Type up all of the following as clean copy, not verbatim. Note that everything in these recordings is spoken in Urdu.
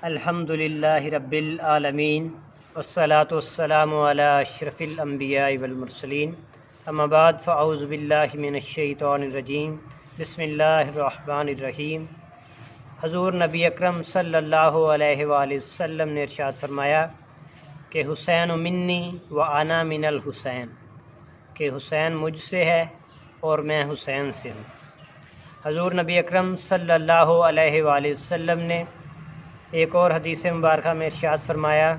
الحمدللہ رب العالمین والصلاة والسلام علی اشرف الانبیاء والمرسلین اما بعد فاعوذ باللہ من الشیطان الرجیم بسم اللہ الرحمن الرحیم۔ حضور نبی اکرم صلی اللہ علیہ وآلہ وسلم نے ارشاد فرمایا کہ حسین منی و انا من الحسین، کہ حسین مجھ سے ہے اور میں حسین سے ہوں۔ حضور نبی اکرم صلی اللہ علیہ وآلہ وسلم نے ایک اور حدیث مبارکہ میں ارشاد فرمایا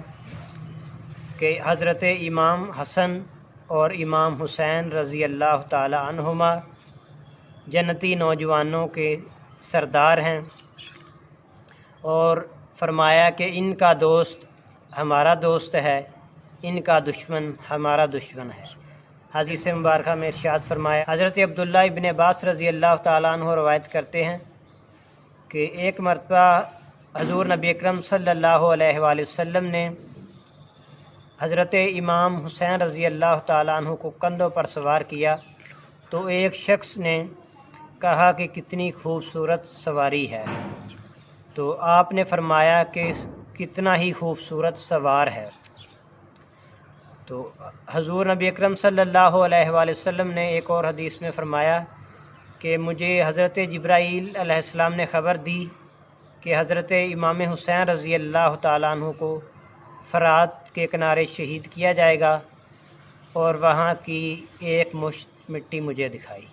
کہ حضرت امام حسن اور امام حسین رضی اللہ تعالی عنہما جنتی نوجوانوں کے سردار ہیں، اور فرمایا کہ ان کا دوست ہمارا دوست ہے، ان کا دشمن ہمارا دشمن ہے۔ حدیث مبارکہ میں ارشاد فرمایا، حضرت عبداللہ ابن عباس رضی اللہ تعالیٰ عنہ روایت کرتے ہیں کہ ایک مرتبہ حضور نبی اکرم صلی اللہ علیہ وآلہ وسلم نے حضرت امام حسین رضی اللہ تعالیٰ عنہ کو کندھوں پر سوار کیا تو ایک شخص نے کہا کہ کتنی خوبصورت سواری ہے، تو آپ نے فرمایا کہ کتنا ہی خوبصورت سوار ہے۔ تو حضور نبی اکرم صلی اللہ علیہ وآلہ وسلم نے ایک اور حدیث میں فرمایا کہ مجھے حضرت جبرائیل علیہ السلام نے خبر دی کہ حضرت امام حسین رضی اللہ تعالیٰ عنہ کو فرات کے کنارے شہید کیا جائے گا، اور وہاں کی ایک مشت مٹی مجھے دکھائی۔